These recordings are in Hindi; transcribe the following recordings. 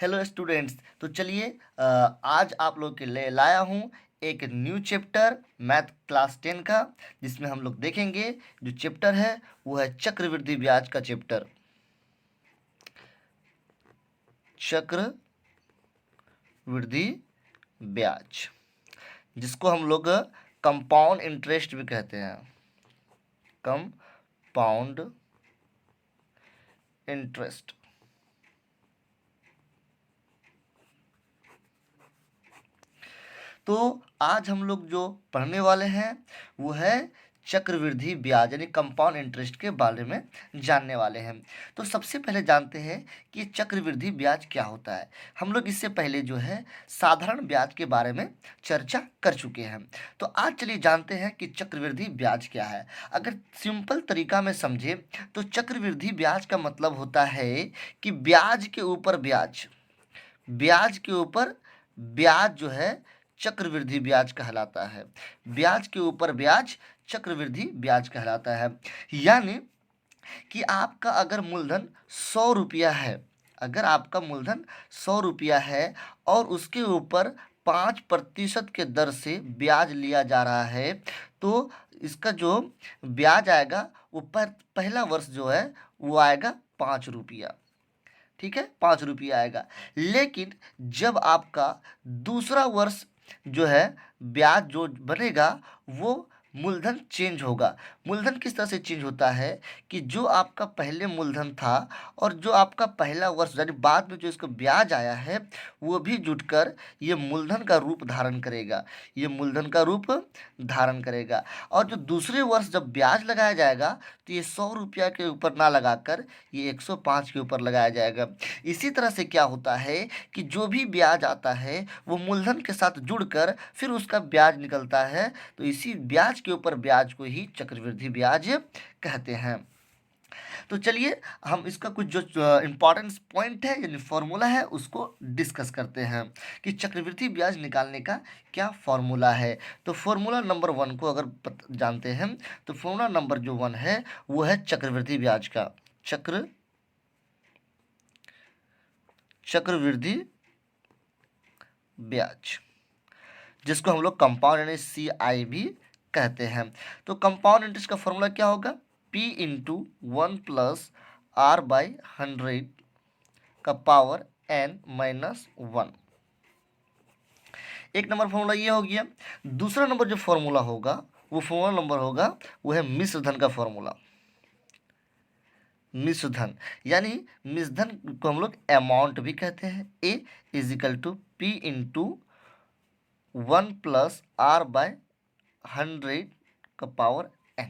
Hello students. तो चलिए आज आप लोग के लिए लाया हूँ एक न्यू चैप्टर मैथ क्लास 10 का, जिसमें हम लोग देखेंगे जो चैप्टर है वो है चक्रवृद्धि ब्याज का चैप्टर। चक्रवृद्धि ब्याज, जिसको हम लोग कंपाउंड इंटरेस्ट भी कहते हैं। Compound interest. तो आज हम लोग जो पढ़ने वाले हैं वो है चक्रवृद्धि ब्याज यानी कंपाउंड इंटरेस्ट के बारे में जानने वाले हैं। तो सबसे पहले जानते हैं कि चक्रवृद्धि ब्याज क्या होता है। हम लोग इससे पहले जो है साधारण ब्याज के बारे में चर्चा कर चुके हैं। तो आज चलिए जानते हैं कि चक्रवृद्धि ब्याज क्या है। अगर सिंपल तरीका में समझे तो चक्रवृद्धि ब्याज का मतलब होता है कि ब्याज के ऊपर ब्याज, ब्याज के ऊपर ब्याज जो है चक्रवृद्धि ब्याज कहलाता है। ब्याज के ऊपर ब्याज चक्रवृद्धि ब्याज कहलाता है। यानी कि आपका अगर मूलधन 100 रुपया है, अगर आपका मूलधन 100 रुपया है और उसके ऊपर 5% के दर से ब्याज लिया जा रहा है, तो इसका जो ब्याज आएगा वो पहला वर्ष जो है वो आएगा 5 रुपया। ठीक है, 5 रुपया आएगा। लेकिन जब आपका दूसरा वर्ष जो है ब्याज जो बनेगा वो मूलधन चेंज होगा। मूलधन किस तरह से चेंज होता है कि जो आपका पहले मूलधन था और जो आपका पहला वर्ष यानी बाद में जो इसका ब्याज आया है वो भी जुटकर ये मूलधन का रूप धारण करेगा, ये मूलधन का रूप धारण करेगा। और जो दूसरे वर्ष जब ब्याज लगाया जाएगा तो ये 100 रुपया के ऊपर ना लगाकर ये 105 के ऊपर लगाया जाएगा। इसी तरह से क्या होता है कि जो भी ब्याज आता है वो मूलधन के साथ जुड़कर फिर उसका ब्याज निकलता है। तो इसी ब्याज के ऊपर ब्याज को ही चक्रवृद्धि ब्याज कहते हैं। तो चलिए हम इसका कुछ जो इम्पोर्टेंट पॉइंट है यानी फॉर्मूला है उसको डिस्कस करते हैं कि चक्रवृद्धि ब्याज निकालने का क्या फॉर्मूला है। तो फॉर्मूला नंबर 1 को अगर जानते हैं तो फॉर्मूला नंबर जो 1 है वो है चक्रवृद्धि ब्याज का। चक्रवृद्धि ब्याज, जिसको हम लोग कंपाउंड यानी CI भी कहते हैं। तो कंपाउंड इंटरेस्ट का फॉर्मूला क्या होगा? P × 1 + R/100 का पावर n-1। एक नंबर फॉर्मूला ये हो गया। दूसरा नंबर जो फॉर्मूला होगा वो फॉर्मूला नंबर होगा वो है मिश्र धन का फॉर्मूला। मिश्र धन यानी मिश्र धन को हम लोग अमाउंट भी कहते हैं। A = P × 1 + R/100 का पावर n।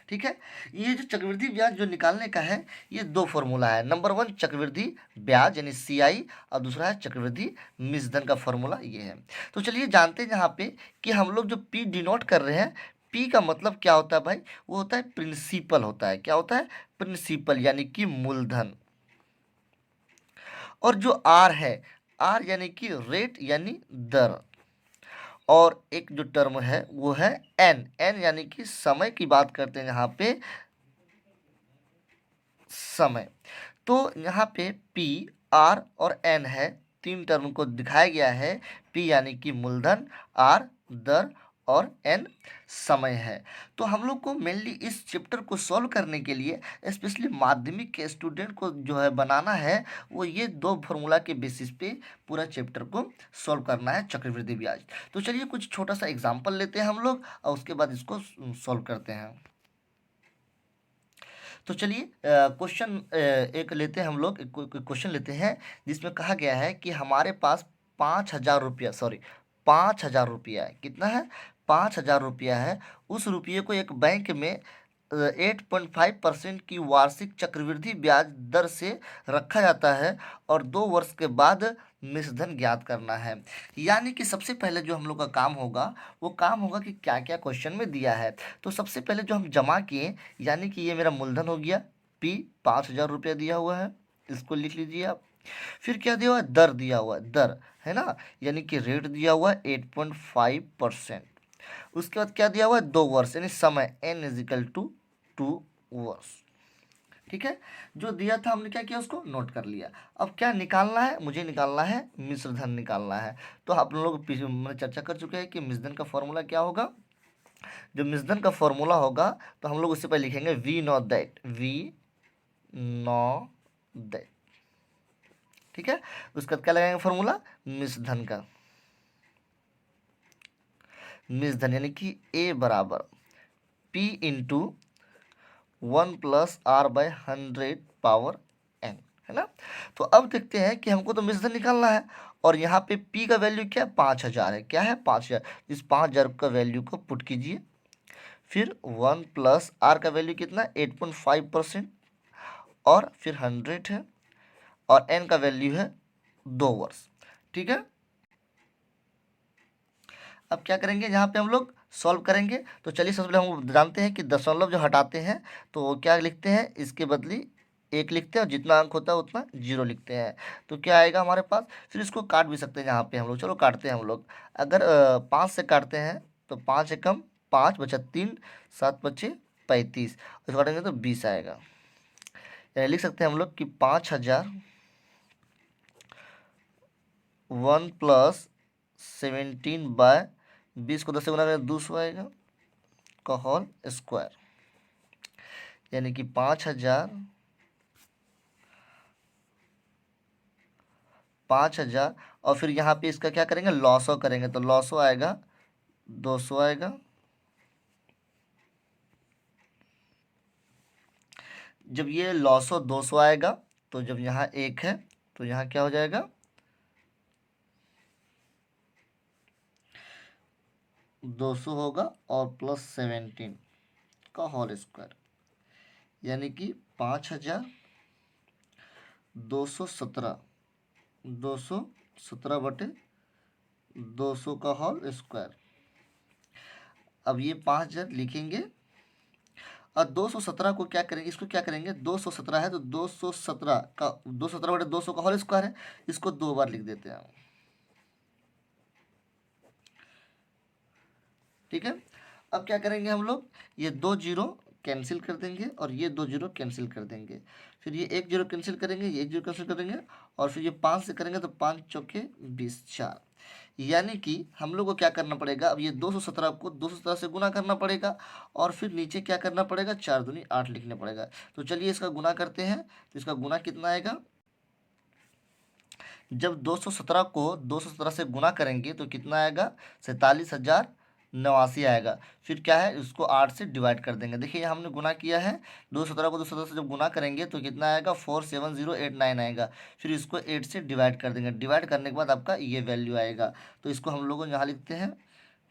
ठीक है, ये जो चक्रवृद्धि ब्याज जो निकालने का है ये दो फॉर्मूला है। नंबर 1 चक्रवृद्धि ब्याज यानी CI और दूसरा है चक्रवृद्धि मिश्र धन का फॉर्मूला ये है। तो चलिए जानते हैं यहाँ पे कि हम लोग जो P डिनोट कर रहे हैं, P का मतलब क्या होता है भाई? वो होता है प्रिंसिपल होता है। क्या होता है? प्रिंसिपल यानी कि मूलधन। और जो R है, R यानी कि रेट यानी दर। और एक जो टर्म है वो है N यानी कि समय की बात करते हैं यहाँ पे, समय। तो यहाँ पे P, R और N है, तीन टर्म को दिखाया गया है। P यानी कि मूलधन, R दर और N समय है। तो हम लोग को मेनली इस चैप्टर को सॉल्व करने के लिए स्पेशली माध्यमिक के स्टूडेंट को जो है बनाना है वो ये दो फॉर्मूला के बेसिस पे पूरा चैप्टर को सॉल्व करना है चक्रवृद्धि ब्याज। तो चलिए कुछ छोटा सा एग्जांपल लेते हैं हम लोग और उसके बाद इसको सॉल्व करते हैं। तो चलिए क्वेश्चन एक लेते हैं हम लोग, क्वेश्चन लेते हैं जिसमें कहा गया है कि हमारे पास 5,000 रुपया, सॉरी 5,000 रुपया है। कितना है? 5,000 रुपया है। उस रुपये को एक बैंक में 8.5% की वार्षिक चक्रवृद्धि ब्याज दर से रखा जाता है और 2 वर्ष के बाद मिश्रधन ज्ञात करना है। यानी कि सबसे पहले जो हम लोग का काम होगा वो काम होगा कि क्या क्या क्वेश्चन में दिया है। तो सबसे पहले जो हम जमा किए यानी कि ये मेरा मूलधन हो गया P, 5,000 रुपया दिया हुआ है, इसको लिख लीजिए आप। फिर क्या दिया हुआ है? दर दिया हुआ है, दर है ना, यानी कि रेट दिया हुआ है 8.5%। उसके बाद क्या दिया हुआ है? 2 वर्ष यानी समय N = 2 वर्ष। ठीक है, जो दिया था हमने क्या किया, उसको नोट कर लिया। अब क्या निकालना है, मुझे निकालना है मिश्र धन निकालना है। तो आप लोग मैंने चर्चा कर चुके हैं कि मिश्र धन का फॉर्मूला क्या होगा। जो मिश्र धन का फॉर्मूला होगा तो हम लोग उससे पहले लिखेंगे we know that, we know that, ठीक है। उसका क्या लगाएंगे फॉर्मूला, मिश्र धन का, मिश्र धन यानी कि ए बराबर P into 1+r/100 power n, है ना। तो अब देखते हैं कि हमको तो मिश्र धन निकालना है, और यहाँ पे p का वैल्यू क्या है, 5000 है। क्या है, 5000। इस 5000 का वैल्यू को पुट कीजिए, फिर 1+r का वैल्यू कितना, 8.5%, और फिर 100 है, और n का वैल्यू है 2 वर्ष, ठीक है। अब क्या करेंगे, यहाँ पे हम लोग सॉल्व करेंगे। तो चलिए सबसे पहले हम जानते हैं कि दशमलव जो हटाते हैं तो क्या लिखते हैं, इसके बदली 1 लिखते हैं, और जितना अंक होता है उतना 0 लिखते हैं। तो क्या आएगा हमारे पास, फिर इसको काट भी सकते हैं यहाँ पे हम लोग, चलो काटते हैं हम लोग। अगर 5 से काटते हैं तो 5 एकम 5 बचा 3, 7 बचे 35, उसको काटेंगे तो 20 आएगा। यानी लिख सकते हैं हम लोग कि 5000 1+17/20 को 10 से गुना करें 200 आएगा का होल स्क्वायर, यानी कि 5000 और फिर यहाँ पे इसका क्या करेंगे, लॉसो करेंगे, तो लॉसो आएगा 200 आएगा। जब ये लॉसो 200 आएगा तो जब यहाँ 1 है तो यहाँ क्या हो जाएगा, 200 होगा और +17 का होल स्क्वायर, यानी कि 5217 217/200 का होल स्क्वायर। अब ये 5000 लिखेंगे, और 217 को क्या करेंगे, इसको क्या करेंगे, 217 है तो 217 का 217/200 का होल स्क्वायर है, इसको 2 बार लिख देते हैं, ठीक है। अब क्या करेंगे हम लोग, ये 2 जीरो कैंसिल कर देंगे और ये 2 जीरो कैंसिल कर देंगे, फिर ये 1 जीरो कैंसिल करेंगे, ये 1 जीरो कैंसिल करेंगे, और फिर ये 5 से करेंगे तो 5 चौके 20, 4। यानी कि हम लोग को क्या करना पड़ेगा, अब ये 217 को 217 से गुना करना पड़ेगा, और फिर नीचे क्या करना पड़ेगा, 4 दूनी 8 लिखना पड़ेगा। तो चलिए इसका गुना करते हैं, तो इसका गुना कितना आएगा, जब 217 को 217 से गुना करेंगे तो कितना आएगा, 47,089 आएगा। फिर क्या है, इसको 8 से डिवाइड कर देंगे। देखिए हमने गुना किया है, 217 को 217 से जब गुना करेंगे तो कितना आएगा, 47089 आएगा। फिर इसको 8 से डिवाइड कर देंगे, डिवाइड करने के बाद आपका ये वैल्यू आएगा। तो इसको हम लोग यहाँ लिखते हैं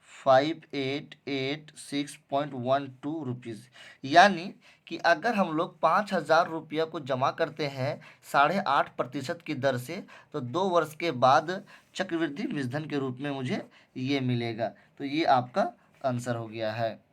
5886.12 रुपीज़। यानी कि अगर हम लोग 5000 रुपया को जमा करते हैं 8.5% की दर से, तो 2 वर्ष के बाद चक्रवृद्धि मिश्रधन के रूप में मुझे ये मिलेगा। तो ये आपका आंसर हो गया है।